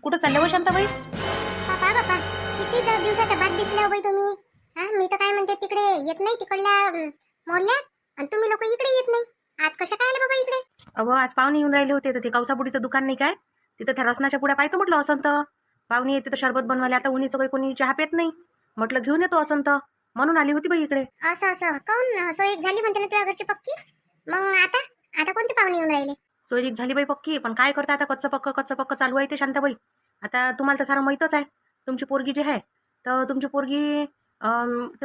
कुठं चालल्या हो शांताबाई? बापा बापा, किती दिवसाच्या बाद दिसल्या हो बाई तुम्ही. हा, मी तर काय म्हणते, तिकडे येत नाही तिकडल्या मोहल्ल्यात, आणि तुम्ही लोक इकडे येत नाही. आज कशा काय आले बाबा इकडे? अहो आज पाहुणे येऊन राहिले होते, तर ते कौसाबुडीचं दुकान नाही काय, तिथं त्या रसनाच्या पुढ्या पाहतो म्हटलं असंत. पाहुणे येते तर शरबत बनवायला, आता उन्हीचं काही कोणी चहा पेत नाही, म्हटलं घेऊन येतो असंत, म्हणून आली होती बाई इकडे. असं असं काऊन सोय झाली म्हणते ना तुझ्या घरची पक्की? मग आता आता कोणते पाहुणे येऊन राहिले? सोयरीक झाली बाई पक्की, पण काय करता आता, कच्चं पक्क चालू आहे ते शांताबाई. आता तुम्हाला तर सारं माहीतच आहे. तुमची पोरगी जी आहे, तर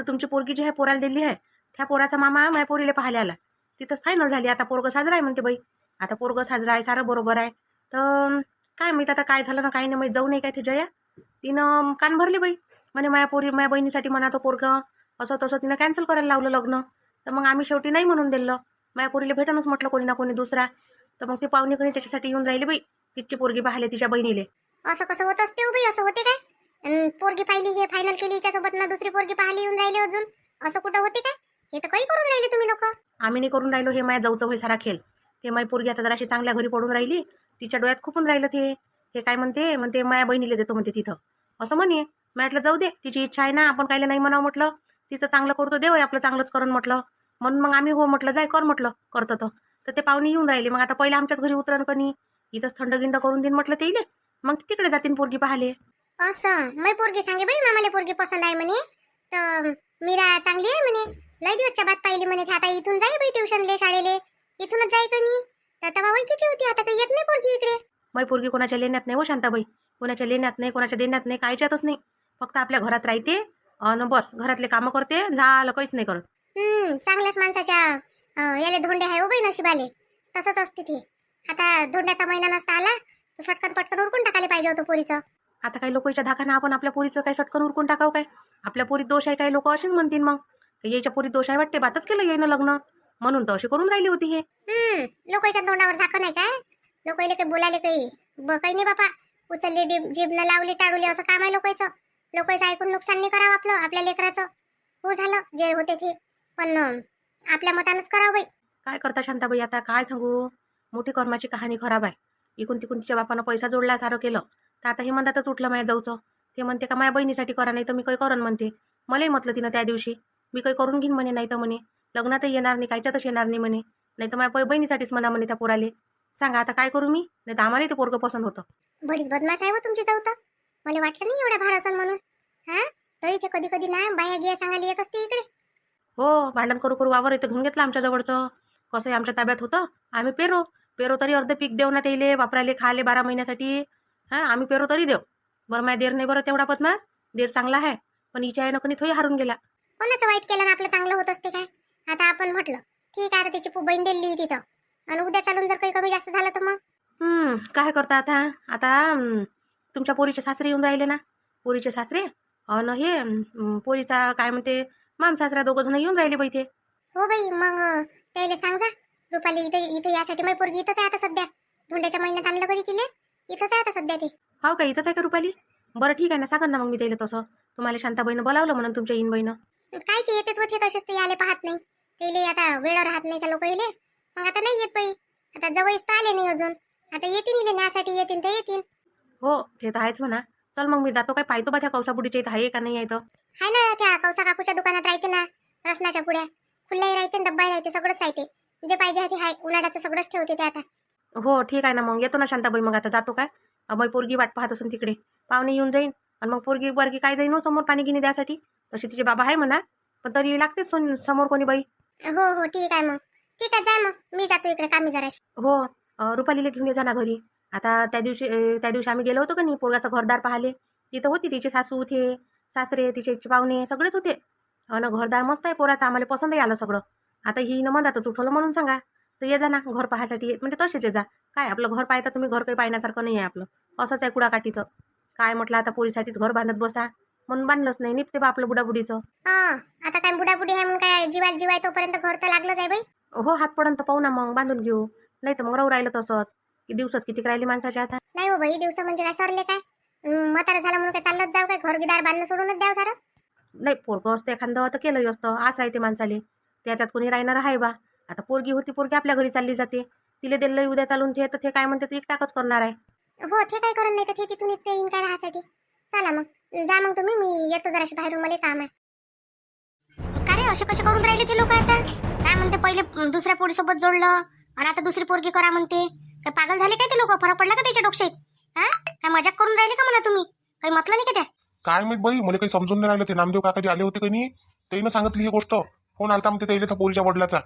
तुमची पोरगी जी आहे पोराला दिली आहे, त्या पोराचा मामा माझ्या पोरीला पाहायला आला. तिथं फायनल झाली. आता पोरगं साजरा आहे म्हणते बाई. आता पोरगं साजरा आहे, सारं बरोबर आहे. तर काय माहित आता काय झालं ना काही नाही माहीत. जाऊ नाही काय ते जया, तिनं कान भरली बाई. म्हणे माझ्या बहिणीसाठी म्हणा तो पोरगं असं तसं, तिनं कॅन्सल करायला लावलं लग्न. तर मग आम्ही शेवटी नाही म्हणून दिलं. माझ्या पोरीला भेटणच म्हटलं कोणी ना कोणी दुसरा. तर मग ते पाहुणे कोणी त्याच्यासाठी येऊन राहिले बाई, तिची पोरगी पाहिले तिच्या बहिणीले. असं कसं होत असते हो बाई? असं होते काय? पोरगी पाहिली, हे फायनल केली हिच्यासोबत ना, दुसरी पोरगी पाहिली येऊन राहिले अजून. असं कुठं होते काय? हे तर काही करून राहिले तुम्ही लोक. आम्ही नाही करून राहिलो, हे माझ्या जाऊचं होय सारा खेळ. ते माझी पोरगी आता जराशी चांगल्या घरी पडून राहिली, तिच्या डोळ्यात खुपून राहिलं ते. हे काय म्हणते माझ्या बहिणीला देतो म्हणते तिथं, असं म्हणे. म्हटलं जाऊ दे, तिची इच्छा आहे ना, आपण कायला नाही म्हणावं म्हटलं. तिचं चांगलं करतो देव, आपलं चांगलंच करून म्हटलं. म्हणून मग आम्ही हो म्हटलं, जाय कर म्हटलं, करतो. तर ते पाहुणे येऊन राहिले. मग आता पहिलं आमच्याच घरी उतरण कणी, इथंच थंड करून देईन म्हटलं ते इले. मग तिकडे जातीन पोरगी पाहाले. असं मै पोरगी सांगे बाई, मामाला पोरगी पसंत आहे म्हणे, तर मीरा चांगली आहे म्हणे, लय दिवसच्या बात पाहिली म्हणे. आता इथून जाई बाई ट्युशनले, शाळेले इथूनच जाई कणी. तर तेव्हा ओळखीची होती, आता काही येत नाही पोरगी इकडे. मै पोरगी कोणाच्या लेण्यात नाही हो शांताबाई, कोणाच्या लेण्यात नाही, कोणाच्या देण्यात नाही, कायच्यातच नाही. फक्त आपल्या घरात राहते आणि बस घरातले कामं करते, झालं, काहीच नाही करत. चांगल्याच माणसाच्या याले धोंडे आहे हो बाई नशिबाले. तसंच असते ते. आता धोंड्याचा महिना नसता आला तर सटकन पटकन उरकून टाकायला पाहिजे होतं पोरीचं. आता काही लोकांच्या धाकानं आपण आपल्या पोरीचं काय सटकन उरकून टाकावं काय? आपल्या पोरीत दोष आहे काय? लोक असेच म्हणतील मग, याच्या पोरीत दोष आहे वाटते, बातच केलं येईन लग्न, म्हणून तर अशी करून राहिली होती हे. लोकांच्या तोंडावर झाकण आहे काय? लोकांना काही बोलायला काही नाही बापा. उचलली जीभला लावली टाळूली, असं काम आहे लोकांचं. लोकांचं ऐकून नुकसान नाही करावं आपलं, आपल्या लेकराचं. हो झालं जे होते ते, पण आपल्या मतानच करावं बाई. काय करता शांताबाई, आता काय सांगू, मोठी कर्माची कहाणी खराब आहे. इकून तिकून तिच्या बापानं पैसा जोडला, सारं केलं, तर आता हे म्हणतातच उठलं माझ्या जाऊचं. ते म्हणते का माझ्या बहिणीसाठी करा, नाही तर मी काही करण म्हणते. मलाही म्हटलं तिनं त्या दिवशी, मी काही करून घेईन म्हणे, नाही तर म्हणे लग्नातही येणार नाही, कायच्यातच येणार नाही म्हणे, नाही तर माझ्या बहिणीसाठीच म्हणा म्हणे त्या पोराले. सांगा आता काय करू मी, नाही तर आम्हालाही ते पोरगं पसंत होतं. बरीच बदमाश आहे हो तुमची जाऊ तर. मला वाटलं नाही एवढ्या भार असन म्हणून. हा, तरी ते कधी कधी ना बाया गिया सांगायला येत असते इकडे. हो, भांडण करू वावर इथं घेऊन घेतलं आमच्या जवळचं. कसं आमच्या ताब्यात होतं, आम्ही पेरो तरी अर्ध पीक देऊ ना त्याले वापरायले खाले 12 महिन्यासाठी. हा, आम्ही पेरो तरी देऊ. बरं माझ्या देर नाही बरं तेवढा बदमाश, देर चांगला आहे, पण हिच्या आहे नकनी थोडी हारून गेला. कोणाचं वाईट केलं ना आपलं चांगलं होत असते काय? आता आपण म्हटलं ठीक आहे, आता तिची बहीण दिली तिथं, आणि उद्या चालून जर काही कमी जास्त झालं तर मग काय करता आता. आता तुमच्या पोरीचे सासरे येऊन राहिले ना, पोरीचे सासरे अन हे पोरीचा काय म्हणते मामसासरा, दोघं जण येऊन राहिले बाई ते. हो बाई, मग त्याला सांग जा, रुपाली इथे इथे यासाठी माझी पोरगी इथंच आहे आता सध्या. धोंड्याच्या महिन्यात आणलं घरी तिले, इथंच आहे आता सध्या ते. हो का, इथंच आहे का रुपाली? बरं ठीक आहे ना, सांगा ना मग मी त्याला तसं. तुम्हाला शांताबाईनं बोलावलं म्हणून तुमच्या इन बहिणं. कायचे येते ते तसेच ते आले पाहत नाही, तेले आता वेळ राहत नाही त्या लोक येले. मग आता नाही येत बाई, आता जवळच तर आले नाही अजून. आता येतील इले न्यासाठी, येतील तर येतील. हो ते तर आहेच म्हणा. चल मग मी जातो, काय पाहतो बा त्या कौसाबुडीच्या इथं आहे का नाही आहे तर. हाय ना, त्या कौसा काकूच्या दुकानात राहते ना, रसनाच्या पुड्या खुल्लाही राहते, डब्बाही राहते, सगळंच राहते. जे पाहिजे आहे ते हाय, उन्हाळ्याचं सगळंच ठेवते ते आता. हो ठीक आहे ना, मग येतो ना शांताबाई. मग आता जातो काय, बाई पोरगी वाट पाहत असून तिकडे पाहुणे येऊन जाईन, आणि मग पोरगी काय जाईन हो समोर पाणी गिनी द्यासाठी. तशी तिचे बाबा आहे म्हणा, पण तरी लागतेच समोर कोणी बाई. हो हो ठीक आहे मग. ठीक आहे, जाय मग, मी जातो इकडे कामी जराशी. हो, रुपालीला घेऊन ये जा ना घरी. आता त्या दिवशी आम्ही गेलो होतो का नाही पोरगाचं घरदार पाहाले, तिथं होती तिची सासू, ते सासरे, तिचे पाहुणे सगळेच होते. आणि घरदार मस्त आहे पोराचं, आम्हाला पसंतही आलं सगळं. आता ही न म्हणतातच उठवलं म्हणून सांगा, तर ये जा ना घर पाहायसाठी. म्हणजे तसेच ये जा, काय आपलं घर पाहता तुम्ही, घर काही पाहण्यासारखं नाही आहे आपलं, असंच आहे कुडाकाठीचं. काय म्हटलं आता पोरीसाठीच घर बांधत बसा, म्हणून बांधलंच नाही, निघते बा आपलं बुडाबुडीचं. आता काय बुडाबुडी आहे म्हणून काय जीवाय तोपर्यंत घर तर लागलंच आहे बाई. हो, हात पडंत पाहू ना मग बांधून घेऊ, नाही तर मग राहू राहिलं तसंच की दिवसच किती राहिली माणसाच्या आता. नाही हो बाई, दिवस म्हणजे काय सरले काय? म्हातारा झाला म्हणून काय चालत जाऊ काय? घर गिदार बांधणं सोडूनच द्याव सारं. नाही, पोरगं असतं एखादं तर केलंही असतं, असं आहे ते माणसाले. त्याच्यात कोणी राहणार आहे बा. आता पोरगी होती, पोरगी आपल्या घरी चालली जाते, तिला दिलं उद्या चालून ते, तर ते काय म्हणते एकटाकच करणार आहे. हो ते काय करून नाही तर ते तिथून इथे येईन काय राहासाठी. चला मग जा मग तुम्ही, मी येतो जराशी बाहेरून, मला काम आहे. का रे असे कसे करून राहिले ते लोक आता? काय म्हणते पहिले दुसऱ्या पोरीसोबत जोडलं आणि आता दुसरी पोरगी करा म्हणते. काय पागल झाले काय ते लोक? फरक पडला का त्याच्या डोक्यात? हा काय मजाक करून राहिले का म्हणा तुम्ही? काही म्हटलं नाही का त्या? काय माहित बाई, मला काही समजून नाही राहिलं. ते नामदेव काकाजी आले होते का नाही, त्यानं सांगितली ही गोष्ट. फोन आलता म्हणते त्याला त्या पोरीच्या वडिलाचा.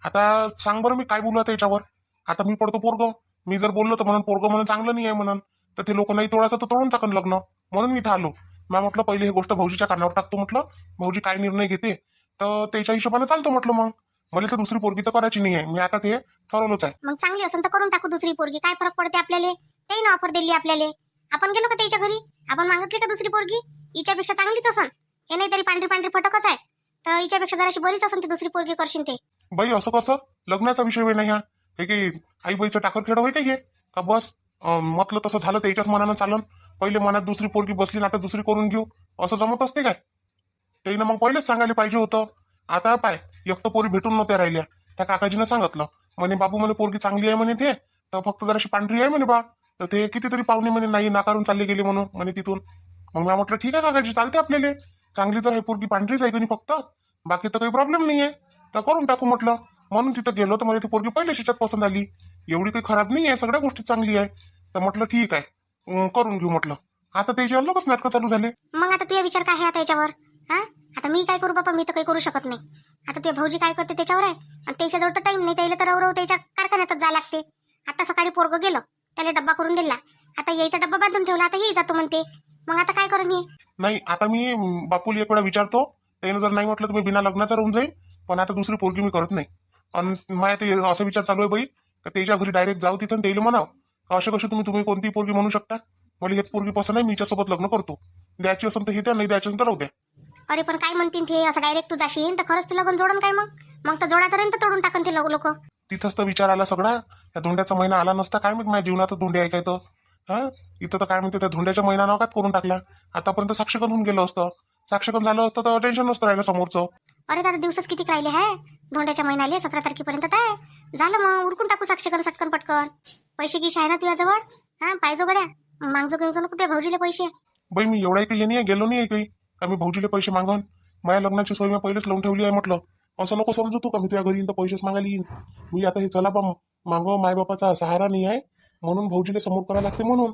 आता सांग बरं मी काय बोलू आता याच्यावर. आता मी पडतो पोरग, मी जर बोललो तर म्हणून पोरग म्हणून चांगलं नाही आहे म्हणून, तर ते लोक नाही तोडायचं तर तोडून टाकन लग्न. म्हणून मी इथं आलो. मी म्हटलं पहिले ही गोष्ट भाऊजीच्या कानावर टाकतो, म्हटलं भाऊजी काय निर्णय घेते तर त्याच्या हिशोबाने चालतो म्हटलं. मग मला तर दुसरी पोरगी तर करायची नाही आहे, मी आता ते ठरवलंच आहे. मग चांगली असेल तर करून टाकू दुसरी पोरगी, काय फरक पडते आपल्याला? त्याही ऑफर दिली आपल्याला, आपण गेलो का त्याच्या घरी? आपण मागितली का दुसरी पोरगी? हिच्यापेक्षा चांगलीच असन, हे नाही तरी पांढरी पांढरी फटकच आहे, तर हिच्यापेक्षा जराशी बरीच असन ती दुसरी पोरगी करशील ते. बाई असं कसं? लग्नाचा विषय होय नाही हा, हे की आई बाईचं टाकर खेळ होय का हे? का बस म्हटलं तसं झालं त्याच्याच मनानं चालन. पहिले मनात दुसरी पोरगी बसली ना आता दुसरी करून घेऊ, असं जमत असते काय? त्यानं मग पहिलेच सांगायला पाहिजे होतं. आता पाय एक तर पोरी भेटून नव्हत्या राहिल्या. त्या काकाजीनं सांगितलं म्हणे बाबू मला पोरगी चांगली आहे म्हणे, ते तर फक्त जराशी पांढरी आहे म्हणे बा. तर ते कितीतरी पाहुणे म्हणे नाही नाकारून चालले गेले म्हणून म्हणे तिथून. मग मी म्हटलं ठीक आहे काकाजी चालते आपल्याला, चांगली जर आहे पोरगी पांढरीच आहे की नाही फक्त, बाकी तर काही प्रॉब्लेम नाही आहे, तर करून टाकू म्हटलं. म्हणून तिथं गेलो तर मला ती पोरगी पहिल्या शिच्यात पसंत आली. एवढी काही खराब नाही आहे, सगळ्या गोष्टी चांगली आहे. तर म्हटलं ठीक आहे करून घेऊ म्हटलं. आता त्याची अलगच नाटकं चालू झाले. मग आता तुझा विचार काय आहे आता याच्यावर? हा आता मी काय करू बाबा? मी तर काही करू शकत नाही. आता ते भाऊजी काय करते त्याच्यावर आहे, आणि त्याच्याजवळ तर टाइम नाही, त्याला तर रवरव त्याच्या कारखान्यातच जा लागते. आता सकाळी पोरग गेलं, त्याला डब्बा करून दिला, आता यायचा डब्बा बांधून ठेवला, आता येई जातो म्हणते. मग आता काय करू मी? नाही आता मी बापूला एक वेळा विचारतो, त्यानं जर नाही म्हटलं तर मी बिना लग्नाचा राहून जाईल. पण आता दुसरी पोरगी मी करत नाही. आणि माझ्या ते असा विचार चालू आहे बाई, तर त्याच्या घरी डायरेक्ट जाऊ तिथं त्याला म्हणाव असे कसे तुम्ही कोणती पोरगी म्हणू शकता, मला हेच पोरगी पसंत आहे, मी हिच्यासोबत लग्न करतो. द्यायची असेल तर हे द्या, नाही द्यायची असेल तर राहू द्या. अरे पण काय म्हणतील ते, असं डायरेक्ट तू जाशील तर खरंच ते लग्न जोडून काय? मग तर जोडापर्यंत तोडून टाकन ते लोक. तिथंच तर विचार आला सगळा. त्या धोंड्याचा महिना आला नसता काय माहित माझ्या जीवनात धोंडे आहे काय तर. हा इथं तर काय म्हणते त्या धोंड्याच्या महिना नाव काय करून टाकला. आतापर्यंत साक्षगण होऊन गेलं असतं, साक्षगण झालं असतं तर टेन्शन नसतं राहिलं समोरचं. अरे दादा दिवसच किती राहिले आहे धोंड्याच्या महिन्याले? 17 तारखेपर्यंत आहे, झालं मग उरकून टाकू साक्षगण सटकन पटकन. पैसे गिश आहे ना तुझ्याजवळ? हा पाहिजो गड्या, मागजो घेऊन नको त्या भाऊजीले पैसे. बाई मी एवढाही काही नाही गेलो नाही काही का मी भाऊजीले पैसे मागन. माझ्या लग्नाची सोय मी पहिलेच लावून ठेवली आहे म्हटलं. असं नको समजू तू का मी तुझ्या घरी येईन तर पैसेच मागायला येईन. मी आता हे चला बा मागं मायबापाचा सहारा नाही आहे म्हणून भाऊजीला समोर करायला लागते म्हणून.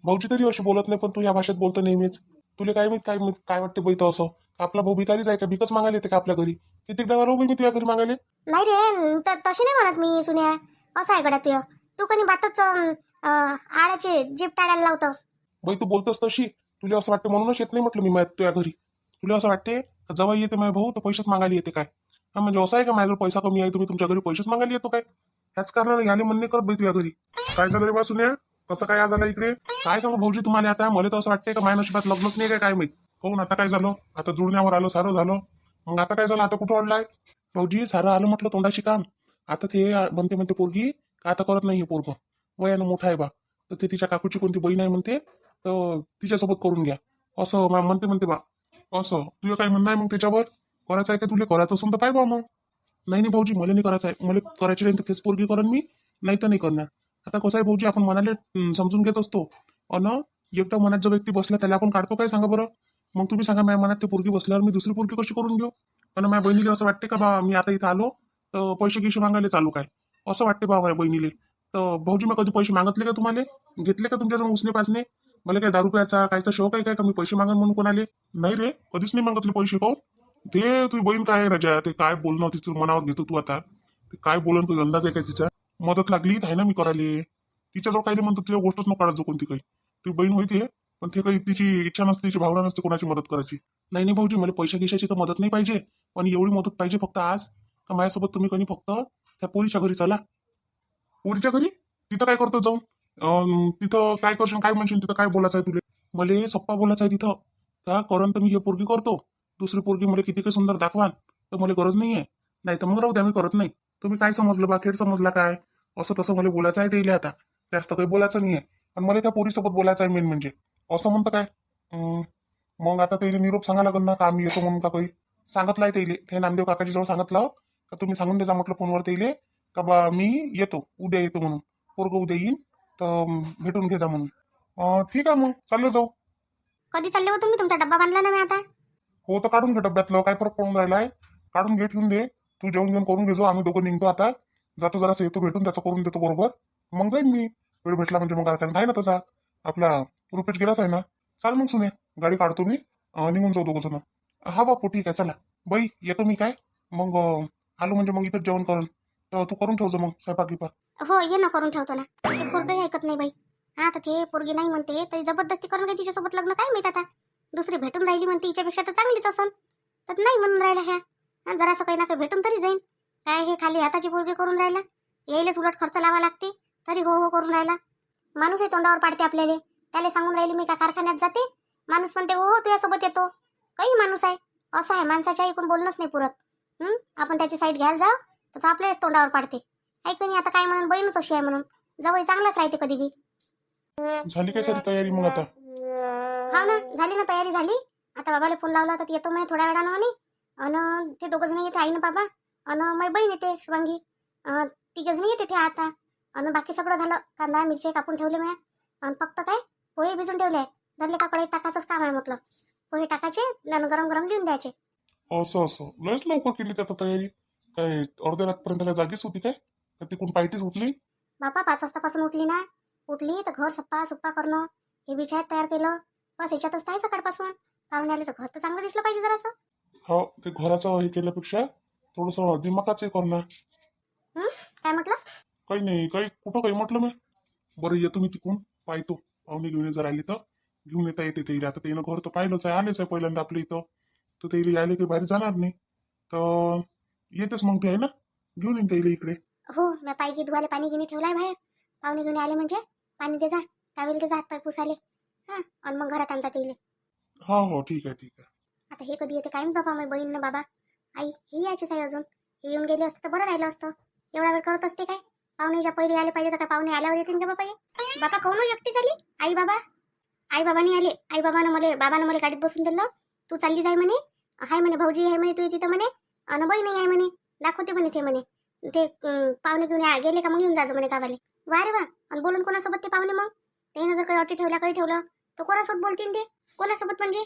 भाऊजी तरी अशी बोलत नाही पण तू या भाषेत बोलतो नेहमीच. तुला काय माहित काय वाटते बाई तर असं आपला भाऊ भिकारीच आहे का? भिकच मागायला येते का आपल्या घरी? किती डावा बाई मी तुझ्या घरी मागायले? नाही रे तशी नाही म्हणत मी सुन्या, असं आहे गड्या तुझं. तू कधी बातच आळ्याचे जीप टाळायला लावतस. बाई तू बोलतोस तशी, तुला असं वाटतं म्हणूनच येत नाही म्हटलं मी तुझ्या घरी. तुला असं वाटते जवळ येते माझ्या भाऊ तर पैसेच मागायला येते काय? हा म्हणजे असं आहे का माझ्याकडे पैसा कमी आहे तुम्ही तुमच्या घरी पैसेच मागायला येतो काय? त्याच कारणाने घ्याले म्हणणे करत बाई तुझ्या घरी. काय झालं रे बा सुन्या, कसं काय आज आला इकडे? काय सांगू भाऊजी तुम्हाला आता? मला तर असं वाटतंय का माझ्या नशिबात लग्नच नाही काय माहित. कहून आता काय झालं? आता जुळण्यावर आलं सारं झालं, मग आता काय झालं? आता कुठं अडलाय भाऊजी? सारं आलं म्हटलं तोंडाशी काम. आता ते म्हणते पोरगी का आता करत नाही हे पोरग, वयानं मोठा आहे बा, तर ते तिच्या काकूची कोणती बहीण आहे म्हणते तर तिच्यासोबत करून घ्या असं म्हणते बा. असं तुझं काय म्हणणं आहे मग त्याच्यावर? करायचं आहे का तुला? करायचं असून तर काय बा मग. नाही भाऊजी मला नाही करायचं आहे, मला करायची नाही तर तेच पोरगी करण मी, नाही तर नाही करणार. आता कसं आहे भाऊजी आपण मनाला समजून घेत असतो अन एकटा मनात जो व्यक्ती बसला त्याला आपण काढतो काय सांगा बरं? मग तुम्ही सांगा माझ्या मनात ते पोरगी बसल्यावर मी दुसरी पोरगी कशी करून घेऊ? पण माझ्या बहिणीला असं वाटते का बा मी आता इथं आलो तर पैसे गिशे मागायला चालू काय? असं वाटते बा माझ्या बहिणीले. तर भाऊजी मग कधी पैसे मागितले का तुम्हाला? घेतले का तुमच्याकडून उसने पाचने? मला काय 10 रुपयाचा कायचा शौक आहे काय का मी पैसे मागन म्हणून कोणाले? नाही रे कधीच नाही मागितले पैसे. काऊन? ते तुझी बहीण काय आहे राजा, ते काय बोलणं तिचं मनावर घेतो तू आता? ते काय बोलन तुझा अंदाज आहे काय तिचा? मदत लागली आहे ना मी करायले. तिच्याजवळ काही म्हणतो तिच्या गोष्टच नको काढत जो कोणती काही. ती बहीण होती पण ते काही तिची इच्छा नसते, तिची भावना नसते कोणाची मदत करायची. नाही भाऊजी मला पैशा गिशाची तर मदत नाही पाहिजे, पण एवढी मदत पाहिजे फक्त आज का माझ्यासोबत तुम्ही कोणी फक्त त्या पोरीच्या घरी चला. पोरीच्या घरी? तिथं काय करतो जाऊन? तिथं काय करशील काय म्हणशील? तिथं काय बोलायचं आहे तुला? मला सप्पा बोलायचं आहे तिथं का करण तर मी हे पोरगी करतो, दुसरी पोरगी मला किती काही सुंदर दाखवाल तर मला गरज नाही आहे. नाही तर मग राहू द्या मी करत नाही. तुम्ही काय समजलं बा? खेळ समजला काय? असं तसं मला बोलायचं आहे ते आता, जास्त काही बोलायचं नाही आहे. आणि मला त्या पोरीसोबत बोलायचं आहे मेन म्हणजे. असं म्हणतं काय? मग आता त्याला निरोप सांगा लागेल ना का आम्ही येतो म्हणून का काही? सांगितलं आहे त्याला, ते नामदेव काकाजी जवळ सांगितलं का तुम्ही सांगून द्यायचा म्हटलं फोनवर त्याला का बा मी येतो उद्या येतो म्हणून. पोरग उद्या येईन तर भेटून घे जा म्हणून. ठीक आहे मग चाललं जाऊ. कधी चालले हो तुम्ही? तुमचा डब्बा बांधला ना मी आता. हो तर काढून घे डब्यातलं, काय फरक पडून राहिलाय. काढून घे, ठेवून दे. तू जेवण घेऊन करून घेजो, आम्ही दोघं निघतो आता. जातो जरासं येतो भेटून, त्याचं करून देतो बरोबर. मग जाईन मी. वेळ भेटला म्हणजे मग आहे ना तसा आपला रुपेश गेलाच आहे ना. चाल मग सुने, गाडी काढतो मी, निघून जाऊ दोघं जण. हा बापू ठीक आहे चला. बाई येतो मी काय मग, आलो म्हणजे मग इथं जेवण करून. तर तू करून ठेवतो मग स्वयंपाक गिपाक. हो ये ना, करून ठेवतो ना. ते पोरगंही ऐकत नाही बाई. हा तर ते पोरगी नाही म्हणते तरी जबरदस्ती करून काय तिच्यासोबत लग्न काय माहित आता. दुसरी भेटून राहिली म्हणते, हिच्यापेक्षा तर चांगलीच असन. तर नाही म्हणून राहिला ह्या. हा जरासं काही ना काही भेटून तरी जाईन. काय हे खाली हाताची पोरगी करून राहिला. यायलाच उलट खर्च लावा लागते, तरी हो हो करून राहिला. माणूस हे तोंडावर पाडते आपल्याला. त्याला सांगून राहिली मी का कारखान्यात जाते, माणूस म्हणते हो हो तुझ्यासोबत येतो. काही माणूस आहे असं आहे, माणसाच्या ऐकून बोलणंच नाही पुरत. आपण त्याची साईड घ्यायला जाऊ तर तो आपल्याच तोंडावर पाडते. ऐकून आता काय म्हणून, बहीणच अशी आहे म्हणून जवळ चांगलाच राहते कधी बी. झाली काय सारी तयारी मग आता? हा ना, झाली ना तयारी झाली. आता बाबाला फोन लावला तर येतो म्हणे थोड्या वेळानं म्हणे. अन ते दोघं जण येते, आई ना बाबा अन माझी बहीण येते शुभांगी. तिघे जण येते ते आता. अन बाकी सगळं झालं, कांदा मिरची कापून ठेवले मी. आणि फक्त काय पोहे भिजून ठेवले. धरले का कढईत टाकायचंच काम आहे म्हटलं. पोहे टाकायचे आणि गरम गरम लिहून द्यायचे. असं असं लयच लवकर केली त्यात तयारी. काय अर्ध्या रातपर्यंत काय जागीच होती काय? का तिकडून पायटीच उठली? बापा 5 वाजतापासून उठली ना. उठली तर घर सप्पा सुप्पा करणं, हे बिछायत तयार केलं. बस याच्यातच आहे सकाळपासून. पाहुणे आले तर घर तर चांगलं दिसलं पाहिजे जरासं. हो ते घराचं हे केल्यापेक्षा थोडंसं दिमागाचं हे करणं. काय म्हटलं? काही नाही, काही कुठं काही म्हटलं मी. बरं येतो मी तिकडून, पाहतो पाहुणे घेऊन जर आली तर घेऊन येता येते ते. आता त्यानं घर तर पाहिलंच आहे, आलेच आहे पहिल्यांदा आपल्या इथं. तर ते यायला काही बाहेर जाणार नाही, तर येतेच मग ते आहे ना, घेऊन येईन त्याला इकडे. हो मी पायगी धुवाले पाणी गिनी ठेवलाय बाहेर. पाहुणे घेऊन आले म्हणजे पाणी दे जा, टावेल दे जा, हात पाय पुसाले. आणि मग घरात आणतात येईल. हो हो ठीक आहे ठीक आहे. आता हे कधी येते काय मी बाबा, माझी बहीण ना बाबा आई हे यायचीच आहे अजून. हे येऊन गेले असतं तर बरं राहिलं असतं. एवढा वेळ करत असते काय? पाहुणेच्या पहिले आले पाहिजे तर काय पाहुणे आल्यावर येतील का बाबा? हे बाबा काहून एकटी झाली? आई बाबानी आले. आई बाबानं मला गाडीत बसून दिलं. तू चालली जाय म्हणे. हाय म्हणे भाऊजी आहे म्हणे, तू तिथं म्हणे. अन बहीण आहे म्हणे, दाखवते म्हणे ते म्हणे. ते पाहुणे घेऊन गेले का मग येऊन जायचं म्हणे गावाले. वा रे वा. आणि बोलून कोणासोबत ते पाहुणे मग? त्यानं जर काही अटी ठेवल्या काही ठेवलं तर कोणासोबत बोलतील ते? कोणासोबत म्हणजे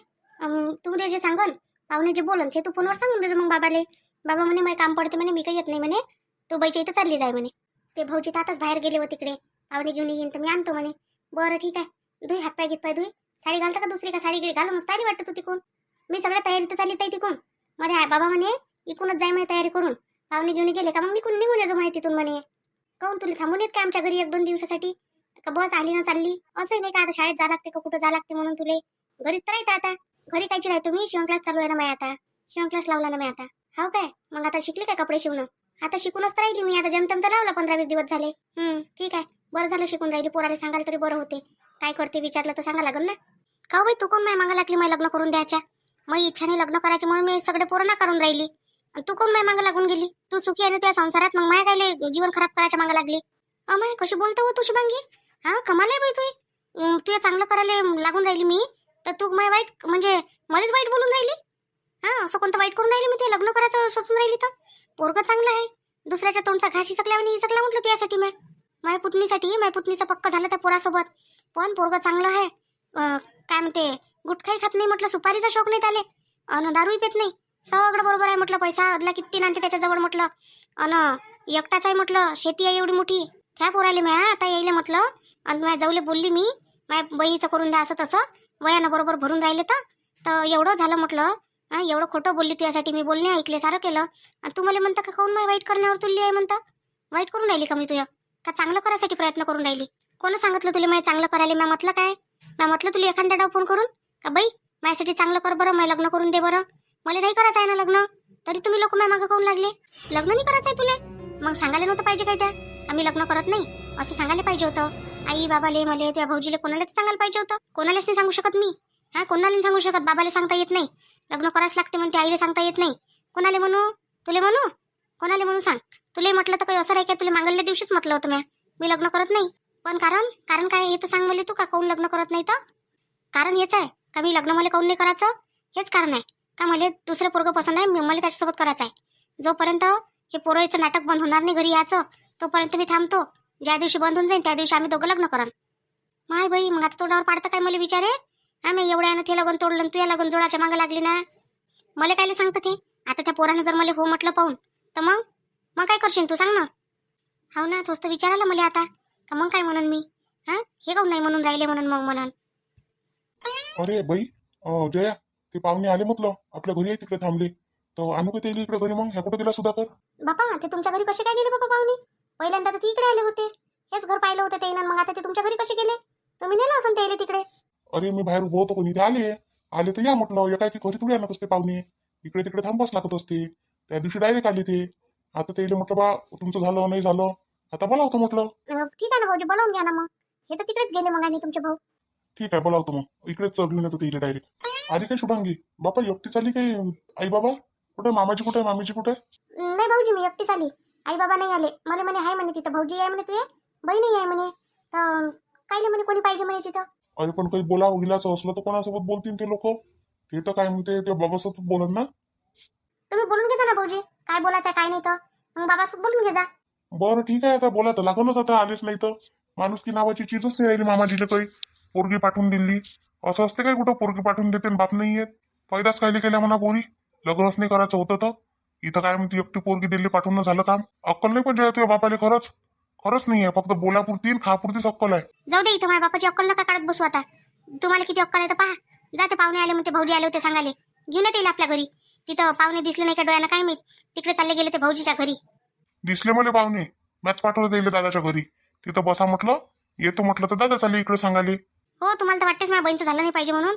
तुम्ही जे सांगल पाहुणे जे बोलन ते तू फोनवर सांगून देजो मग बाबाले. बाबा म्हणे मला काम पडते म्हणे, मी काही येत नाही म्हणे, तू बाईच्या इथं चालली जाय म्हणे. ते भाऊजी तातच बाहेर गेले हो तिकडे. पाहुणे घेऊन येईन तर मी आणतो म्हणे. बरं ठीक आहे. धुई हातपाय घेतपाय धुई. साडी घालता का दुसरी? का साडी गिडी घालून मस्त आली वाटतं तू तिकून. मी सगळ्या तयारीत चालली ताई तिकून. मध्ये आहे बाबा म्हणे इकूनच जाय म्हणे तयारी करून. पाहुणे घेऊन गेले का मग निघून यायचं म्हणे तिथून म्हणे. काहून तुला थांबून येत काय आमच्या घरी 1-2 दिवसासाठी? का बस आली ना चालली? असंही नाही का आता शाळेत जा लागते का कुठं जा लागते म्हणून तुले? घरीच तर राहता आता. घरी कायची राहतो मी? शिवण क्लास चालू आहे ना मी आता. शिवण क्लास लावला ना मी आता. हो काय मग आता शिकली काय कपडे शिवणं? आता शिकूनच राहिली मी. आता जमतम तर लावला 15-20 दिवस झाले. ठीक आहे, बरं झालं शिकून राहिली. पोराला सांगाल तरी बरं होते. काय करते विचारलं तर सांगा लागल ना. का बाई तू कोण माय मागा लागली मला लग्न करून द्यायच्या? मग इच्छाने लग्न करायची म्हणून मी सगळे पोरं ना करून राहिली. तू कोण माय मागा लागून गेली? तू सुखी आहे ना त्या संसारात, मग माय काय जीवन खराब करायच्या मागा लागली? अमाय कशी बोलतो हो तू शुभांगी? हा कमाल आहे बाई तू. तुला चांगलं करायला लागून राहिली मी, तर तू माय वाईट म्हणजे मलाच वाईट बोलून राहिली? हा असं कोणतं वाईट करून राहिली मी? ते लग्न करायचं सोचून राहिली तर पोरगं चांगलं आहे. दुसऱ्याच्या तोंडचा घास हिसकला आणि हिसकला म्हटलं तुझ्यासाठी मी. माझ्या पुतणीचं पक्क झालं त्या पोरासोबत. पण पोरगं चांगलं आहे. काय म्हणते, गुटखाही खात नाही म्हटलं, सुपारीचा शौक नाही त्याले, अन दारूही पेत नाही. सगळं बरोबर आहे म्हटलं. पैसा अदला किती नांते त्याच्याजवळ म्हटलं. अन एकटाच आहे म्हटलं, शेती आहे एवढी मोठी. त्या पोराले मी आता यायले म्हटलं. आणि माझ्या जाऊले बोलली मी, माझ्या बहिणीचं करून द्या असं तसं, वयानं बरोबर भरून राहिले तर एवढं झालं म्हटलं. एवढं खोटं बोलली तुझ्यासाठी मी, बोलणे ऐकले, सारं केलं. आणि तू मला म्हणता का काऊन माझ्या वाईट करण्यावर तुलली आहे म्हणता? वाईट करून राहिली का मी तुझ्या? का चांगलं करायसाठी प्रयत्न करून राहिली? कोण सांगितलं तुला माझ्या चांगलं करायला? मी म्हटलं काय? मी म्हटलं तुला एखाद्या डाव फोन करून का बाई माझ्यासाठी चांगलं कर बरं, मला लग्न करून दे बरं. मला नाही करायचं आहे ना लग्न, तरी तुम्ही लोक माझ्या मागं काऊन लागले? लग्न नाही करायचं आहे तुला? मग सांगायला नव्हतं पाहिजे काय त्या? आम्ही लग्न करत नाही असं सांगायला पाहिजे होतं. आई बाबाले, मला त्या भाऊजीले, कोणाला ते सांगायला पाहिजे होतं. कोणालाच नाही सांगू शकत मी. कोणाला नाही सांगू शकत. बाबाला सांगता येत नाही लग्न करायच लागते म्हणते, आईला सांगता येत नाही. कोणाला म्हणू? तुले म्हणू? कोणाला म्हणून सांग? तुला म्हटलं तर काही असं आहे का? तुला मागल्या दिवशीच म्हटलं होतं मी लग्न करत नाही. पण कारण काय हे तर सांग मला तू, का काऊन लग्न करत नाही? तर कारण हेच आहे का मी लग्न मला काऊन नाही करायचं? हेच कारण आहे का मला दुसरं पोरगं पसंत आहे, मला त्याच्यासोबत करायचं आहे. जोपर्यंत हे पोराचं नाटक बंद होणार नाही घरी याचं, तोपर्यंत मी थांबतो. ज्या दिवशी बंद होऊन जाईल त्या दिवशी आम्ही दोघं लग्न करा. माय बाई, मग आता तोंडावर पाडतं काय मला विचारे? आम्ही एवढ्यानं ते लग्न तोडलं तू या लग्न जोडाच्या मागं लागली ना. मला कायले सांगतं ते? आता त्या पोरानं जर मला हो म्हटलं पाहून तर मग काय करशील तू सांग ना. हो ना, तोच तर विचारायला मला आता का मग काय म्हणून मी हे काऊन नाही म्हणून राहिले म्हणून मग म्हणून. अरे बाई, जया, ते पाहुणे आले म्हटलं आपल्या घरी आहे, तिकडे थांबले. तर आणू का ते इकडे घरी? मग ह्या कुठं गेला सुधाकर? बापा, ते तुमच्या घरी कसे काय गेले बाबा पाहुणे? पहिल्यांदा तर ती इकडे आले होते, हेच घर पाहिलं होतं ते, मग आता ते तुमच्या घरी कसे गेले? तुम्ही नेलं असं ते तिकडे. अरे मी बाहेर उभं होतो, कोणी ते आले तर या म्हटलं. एका की घरी थोडी आणत असते पाहुणे, इकडे तिकडे थांबाच लागत असते. त्या दिवशी डायरेक्ट आले ते. आता ते म्हटलं बा तुमचं झालं नाही झालं, आता बोलावतो म्हटलं. ठीक आहे ना भाऊजी, बोलावून घ्या ना मग. हे तर तिकडेच गेले मग आणि तुमचे भाऊ. ठीक आहे, बोलावतो मग. इकडेच घेऊन येतो ते डायरेक्ट. आली काय शुभांगी? बापा एकटी चालली काय? आई बाबा कुठे? मामाजी कुठे? मामीजी कुठे? नाही भाऊजी, मी एकटीच आली. आई बाबा नाही आले. मला म्हणे आहे म्हणे तिथं भाऊजी आहे म्हणे, तुझे बहिणी आहे म्हणे, तर कायले म्हणे कोणी पाहिजे म्हणे तिथं. अरे पण काही बोलावं गेलाचं असलं तर कोणासोबत बोलतील ते लोक? ते तर काय म्हणते ते बाबासोबत बोलत ना. तुम्ही बोलून घे जा ना भाऊजी, काय बोलायचं काय नाही तर मग बाबासोबत बोलून घे जा. बरं ठीक आहे, आता बोला तर लागूनच. आता आलेच नाही तर माणुसकी नावाची चीजच नाही राहिली मामाजीला. काही पोरगी पाठवून दिली असं असते काय? कुठं पोरगी पाठवून देते आणि बाप नाही येत? पैदाच कायले केल्या म्हणा पोरी, लग्नच नाही करायचं होतं तर. इथं काय म्हणते एकटी पोरगी दिली पाठवून झालं काम? अक्कल नाही पण तुझ्या बापाले? खरंच नाही आहे, फक्त बोलापुरती आणि खापुरतीच अक्कल आहे. जाऊ दे, इथं माझ्या बापाची अक्कल नका काढत बसू आता. तुम्हाला किती अक्कल आहे तर पहा. जाते पाहुणे आले म्हणते, भाऊजी आले होते सांगाले, घेऊन येईल आपल्या घरी. तिथं पाहुणे दिसले नाही का डोळ्यानं काय माहित, तिकडे चालले गेले ते भाऊजीच्या घरी. दिसले मला पाहुणे, मॅच पाठवलं दिले दादाच्या घरी. तिथं बसा म्हटलं, येतो म्हटलं तर दादा चालले इकडे सांगाले. हो, तुम्हाला तर वाटतेच माझ्या बहिणीचं झालं नाही पाहिजे म्हणून.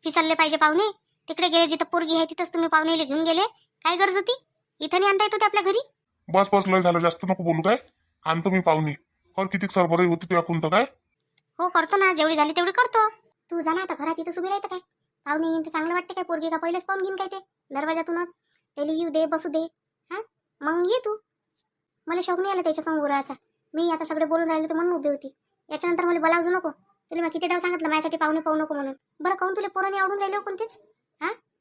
फिसलले पाहिजे पाहुणे. तिकडे गेले जिथं पोरगी आहे तिथंच तुम्ही पाहुणेले घेऊन गेले. काय गरज होती? इथं नाही आणता येत होते आपल्या घरी. बस लय झालं, जास्त नको बोलू. काय आणतो मी पाहुणे. किती सरबराई होती तुझ्या कोणतं काय? हो करतो ना, जेवढी झाली तेवढी करतो. तू जा ना आता घरात, इथं उभी राहतं काय? पाहुणे येईन तर चांगलं वाटते काय? पोरगी का पहिलेच पाहून घेईन काय ते दरवाजातूनच? त्याला येऊ दे, बसू दे. मग ये तू. मला शौक नाही आला त्याच्यासमोर उरायचा. मी आता सगळे बोलून राहिले तर म्हणून उभी होती. याच्यानंतर मला बोलावजू नको. तुला मी किती डाव सांगितलं माझ्यासाठी पाहुणे पाहू नको म्हणून. बरं काहून तुला पोराने आवडून राहिले कोणतेच?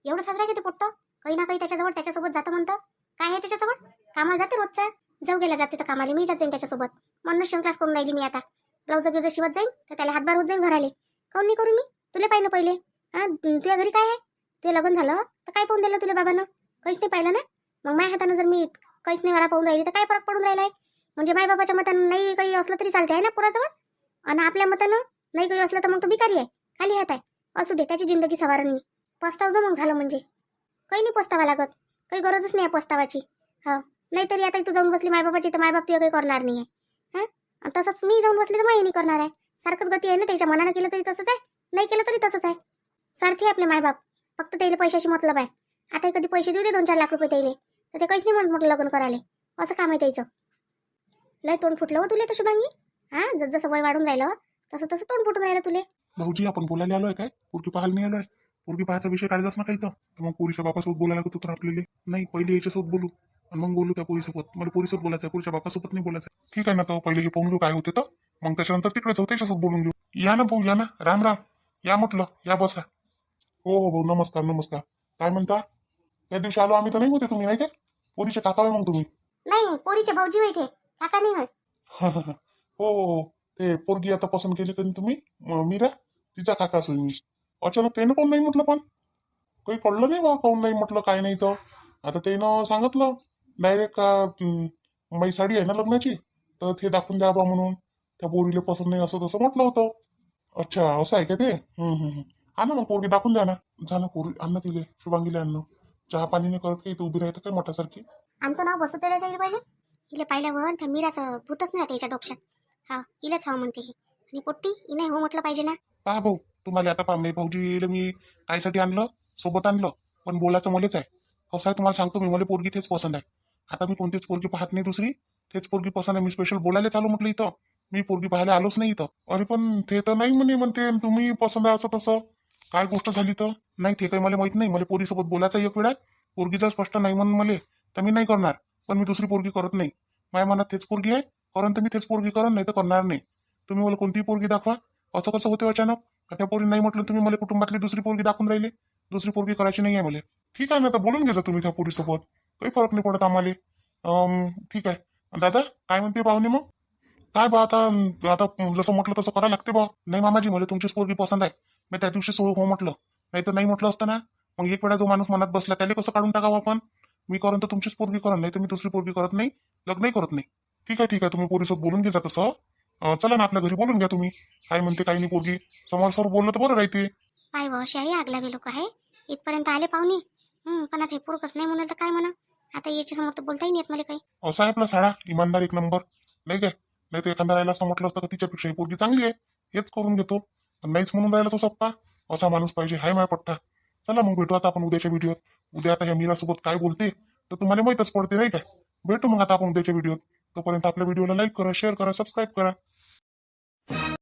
एवढं साजरा घेते पोट्ट, काही ना काही त्याच्याजवळ त्याच्यासोबत जातं म्हणतं. काय आहे त्याच्याजवळ? कामाला जाते रोजचा. जाऊ गेला जाते तर कामाला मी जात जाईन त्याच्यासोबत. म्हणून शिवण क्लास करून राहिली मी आता. ब्लाऊज गिज शिवत जाईन तर त्याला हातभार होत जाईन घराले. काहून नाही करू मी? तुला पाहिलं पहिले. तुझ्या घरी काय आहे? तुझं लग्न झालं तर काय पाहून दिलं तुला बाबानं? काहीच नाही पाहिलं ना. मग माझ्या हातानं जर मी काहीच नाही मला पाहून राहिली तर काय फरक पडून राहिलाय? म्हणजे माय बाबाच्या मतानं नाही काही असलं तरी चालते आहे ना पोराजवळ. आणि आपल्या मतानं नाही काही असलं तर मग तो भिकारी आहे, खाली हात आहे. असू दे, त्याची जिंदगी सवारण मी. पस्ताव मग झालं म्हणजे. काही नाही पस्तावा लागत, काही गरजच नाही आहे पस्तावाची. हा, नाहीतरी आता तू जाऊन बसली मायबापाची तर मायबाप तुझं काही करणार नाही आहे. तसंच मी जाऊन बसली तर माही नाही करणार आहे. सारखंच गती आहे ना, त्याच्या मनानं केलं तरी तसंच आहे, नाही केलं तरी तसंच आहे. सारखे आपले मायबाप, फक्त त्याला पैशाशी मतलब आहे. आता कधी पैसे देऊ दे 2-4 लाख रुपये त्याला, तर ते काहीच नाही म्हणत म्हटलं लग्न करायला. असं काम आहे त्याचं. लय तोंड फुटलं हो तुले तर शुभांगी. जसं वय वाढून राहिलं तसं तसं तोंड फुटून राहिलं तुले. भाऊजी आपण बोलायला आलोय काय? पोरगी पाहायला नाही आलोय. पोरगी पाहायचा विषय काढायचाच ना काही तर मग पोरीच्या बापासोबत बोलायला लागत तर आपल्याला. नाही, पहिले याच्यासोबत बोलू आणि मग बोलू त्या पोरीसोबत. मला पोरीसोबत बोलायचं आहे, पोरीच्या बापासोबत नाही बोलायचं. ठीक आहे ना, तर पहिले हे पाहून घेऊ काय होते तर मग त्याच्यानंतर तिकडे जाऊ, त्याच्यासोबत बोलून घेऊ. या ना भाऊ, या ना. राम राम. या म्हटलं, या बसा. हो भाऊ, नमस्कार. काय म्हणता? त्या दिवशी आलो आम्ही तर नाही होते तुम्ही, नाही काय? पोरीचे काका होय मग तुम्ही? नाही, पोरीचे भाऊजी होते, काका नाही होय. हो, ते पोरगी आता पसंत केली कधी तुम्ही? मीरा तिचा काका असेल मी. अचानक त्यानं कोण नाही म्हटलं, पण काही कळलं नाही बा कोण नाही म्हटलं, काय नाही. तर आता त्यानं सांगितलं डायरेक्ट का माझी साडी आहे ना लग्नाची, तर ते दाखवून द्या बा म्हणून. त्या पोरीला पसंत नाही असं तसं म्हटलं होतं. अच्छा, असं आहे का ते? हा ना, मग पोरगी दाखवून द्या ना. झालं, पोरी आणणं तिले, शुभांगीला आणणं. चहा पाणी नाही करत काही, तू उभी राहतं काय मोठ्यासारखी? आणतो ना, बसू त्याला त्याला पहिले. हिला पाहिल्यावर त्या मीराचं भूतच नाही त्याच्या डोक्यात. हा, हिलाच हवं म्हणते ही. आणि पोट्टी ही नाही हो म्हटलं पाहिजे ना. पहा भाऊ, तुम्हाला आता पाहा, भाऊजीला मी कायसाठी आणलं, सोबत आणलं, पण बोलायचं मलाच आहे. कसं आहे तुम्हाला सांगतो मी, मला पोरगी तेच पसंत आहे. आता मी कोणतीच पोरगी पाहत नाही दुसरी, तेच पोरगी पसंत आहे. मी स्पेशल बोलायला चालू म्हटलं इथं, मी पोरगी पाहायला आलोच नाही इथं. अरे पण ते तर नाही म्हणते तुम्ही पसंत आहे असं तसं. काय गोष्ट झाली तर? नाही, ते काही मला माहित नाही. मला पोरीसोबत बोलायचं एक वेळा, पोरगीचा स्पष्ट नाही म्हणून मला तर मी नाही करणार. पण मी दुसरी पोरगी करत नाही. माझ्या मनात तेच पोरगी आहे, करण तर मी तेच पोरगी करण, नाही तर करणार नाही. तुम्ही मला कोणतीही पोरगी दाखवा. असं कसं होतं अचानक? का त्या पोरी नाही म्हटलं तुम्ही मला कुटुंबातली दुसरी पोरगी दाखवून राहिले? दुसरी पोरगी करायची नाही आहे मला. ठीक आहे ना, तर बोलून घ्यायचा तुम्ही त्या पोरीसोबत, काही फरक नाही पडत आम्हाला. ठीक आहे दादा, काय म्हणते पाहुणे मग? काय बा आता आता जसं म्हटलं तसं करायला लागते बा. नाही मामाजी मला तुमचीच पोरगी पसंत आहे. मी त्या दिवशी हो म्हटलं, नाही तर नाही म्हटलं असतं ना. मग एक वेळा जो माणूस मनात बसला त्याला कसं काढून टाकावं आपण. मी करून तर तुमचीच पोरगी करून, नाही तर मी दुसरी पोरगी करत नाही, लग्नही करत नाही. ठीक आहे ठीक आहे, तुम्ही पोरीसोबत बोलून घ्या तसं. चला ना आपल्या घरी बोलून घ्या तुम्ही. काय म्हणते काही नाही पोरगी, समोर बोललं तर बरं राहते. काय भाऊ अशी आई आगलावी लोक आहे. इथपर्यंत आले पाहुणे. पण आता हे पोरगच नाही म्हणलं तर काय म्हणा. आता याच्या समोर तर बोलताही नाही येत मला काही. असा आहे आपला साडा इमानदार एक नंबर. नाही काय, नाही तर एखादा राहिला असं म्हटलं असतं का तिच्यापेक्षा ही पोरगी चांगली आहे, हेच करून घेतो. पण नाहीच म्हणून राहिला तो सप्पा. असा माणूस पाहिजे, हाय माय पट्टा. चला मग भेटू आता आपण उद्याच्या व्हिडिओत. उद्या आता ह्या मीरासोबत काय बोलते तर तुम्हाला माहीतच पडते नाही काय. भेटू मग आता आपण उद्याच्या व्हिडिओत. तोपर्यंत आपल्या व्हिडिओला लाईक करा, शेअर करा, सबस्क्राईब करा.